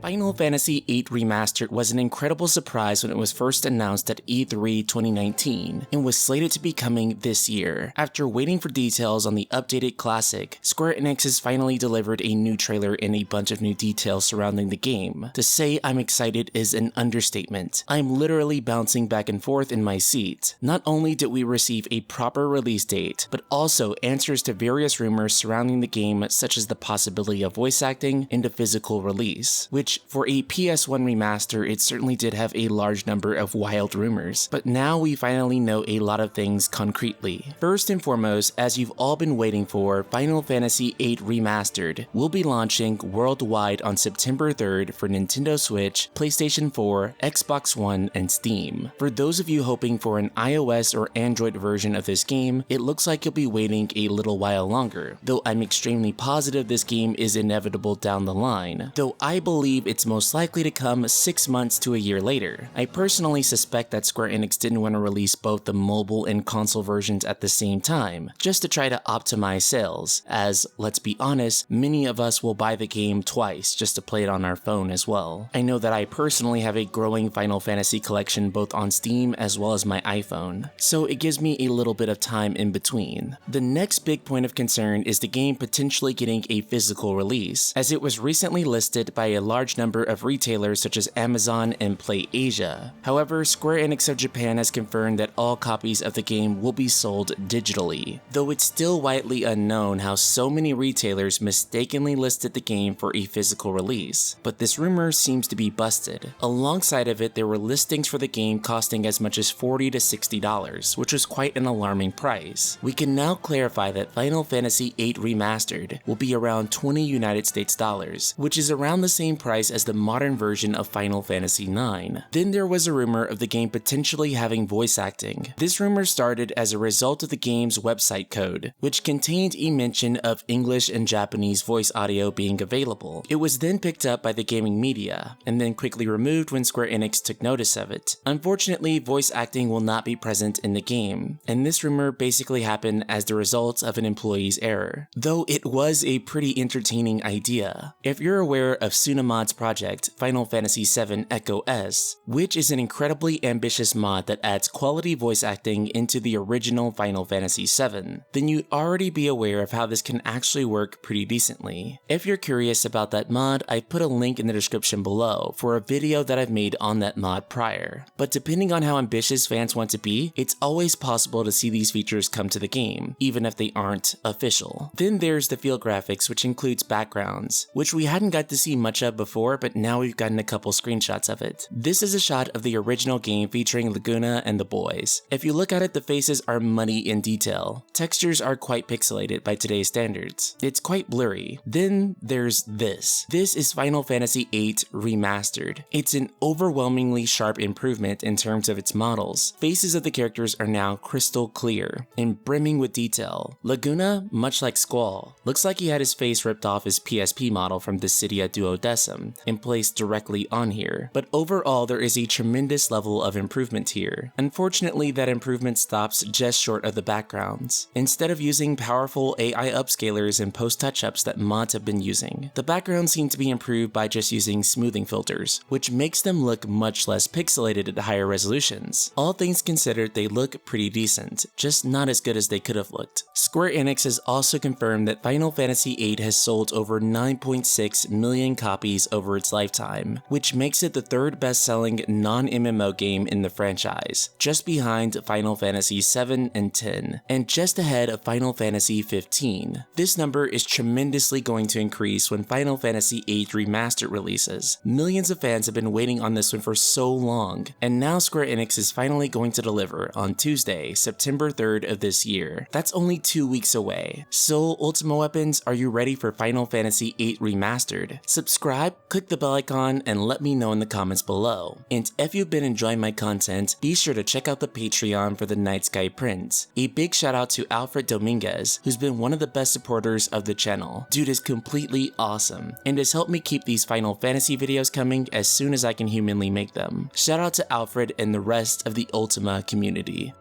Final Fantasy VIII Remastered was an incredible surprise when it was first announced at E3 2019 and was slated to be coming this year. After waiting for details on the updated classic, Square Enix has finally delivered a new trailer and a bunch of new details surrounding the game. To say I'm excited is an understatement. I'm literally bouncing back and forth in my seat. Not only did we receive a proper release date, but also answers to various rumors surrounding the game, such as the possibility of voice acting and a physical release, which for a PS1 remaster, it certainly did have a large number of wild rumors, but now we finally know a lot of things concretely. First and foremost, as you've all been waiting for, Final Fantasy VIII Remastered will be launching worldwide on September 3rd for Nintendo Switch, PlayStation 4, Xbox One, and Steam. For those of you hoping for an iOS or Android version of this game, it looks like you'll be waiting a little while longer, though I'm extremely positive this game is inevitable down the line, though I believe it's most likely to come 6 months to a year later. I personally suspect that Square Enix didn't want to release both the mobile and console versions at the same time, just to try to optimize sales, as, let's be honest, many of us will buy the game twice just to play it on our phone as well. I know that I personally have a growing Final Fantasy collection both on Steam as well as my iPhone, so it gives me a little bit of time in between. The next big point of concern is the game potentially getting a physical release, as it was recently listed by a large number of retailers such as Amazon and PlayAsia. However, Square Enix of Japan has confirmed that all copies of the game will be sold digitally, though it's still widely unknown how so many retailers mistakenly listed the game for a physical release. But this rumor seems to be busted. Alongside of it, there were listings for the game costing as much as $40 to $60, which was quite an alarming price. We can now clarify that Final Fantasy VIII Remastered will be around $20 United States dollars, which is around the same price as the modern version of Final Fantasy IX. Then there was a rumor of the game potentially having voice acting. This rumor started as a result of the game's website code, which contained a mention of English and Japanese voice audio being available. It was then picked up by the gaming media, and then quickly removed when Square Enix took notice of it. Unfortunately, voice acting will not be present in the game, and this rumor basically happened as the result of an employee's error, though it was a pretty entertaining idea. If you're aware of Sunamod's project, Final Fantasy VII Echo S, which is an incredibly ambitious mod that adds quality voice acting into the original Final Fantasy VII, then you'd already be aware of how this can actually work pretty decently. If you're curious about that mod, I put a link in the description below for a video that I've made on that mod prior. But depending on how ambitious fans want to be, it's always possible to see these features come to the game, even if they aren't official. Then there's the field graphics, which includes backgrounds, which we hadn't got to see much of before, but now we've gotten a couple screenshots of it. This is a shot of the original game featuring Laguna and the boys. If you look at it, the faces are muddy in detail. Textures are quite pixelated by today's standards. It's quite blurry. Then there's this. This is Final Fantasy VIII Remastered. It's an overwhelmingly sharp improvement in terms of its models. Faces of the characters are now crystal clear and brimming with detail. Laguna, much like Squall, looks like he had his face ripped off his PSP model from Dissidia Duodecim and placed directly on here, but overall there is a tremendous level of improvement here. Unfortunately, that improvement stops just short of the backgrounds. Instead of using powerful AI upscalers and post-touch-ups that mods have been using, the backgrounds seem to be improved by just using smoothing filters, which makes them look much less pixelated at higher resolutions. All things considered, they look pretty decent, just not as good as they could have looked. Square Enix has also confirmed that Final Fantasy VIII has sold over 9.6 million copies over its lifetime, which makes it the third best-selling non-MMO game in the franchise, just behind Final Fantasy VII and X, and just ahead of Final Fantasy XV. This number is tremendously going to increase when Final Fantasy VIII Remastered releases. Millions of fans have been waiting on this one for so long, and now Square Enix is finally going to deliver on Tuesday, September 3rd of this year. That's only 2 weeks away. So, Ultima Weapons, are you ready for Final Fantasy VIII Remastered? Subscribe, click the bell icon, and let me know in the comments below. And if you've been enjoying my content, be sure to check out the Patreon for the Night Sky Prince. A big shout out to Alfred Dominguez, who's been one of the best supporters of the channel. Dude is completely awesome, and has helped me keep these Final Fantasy videos coming as soon as I can humanly make them. Shout out to Alfred and the rest of the Ultima community.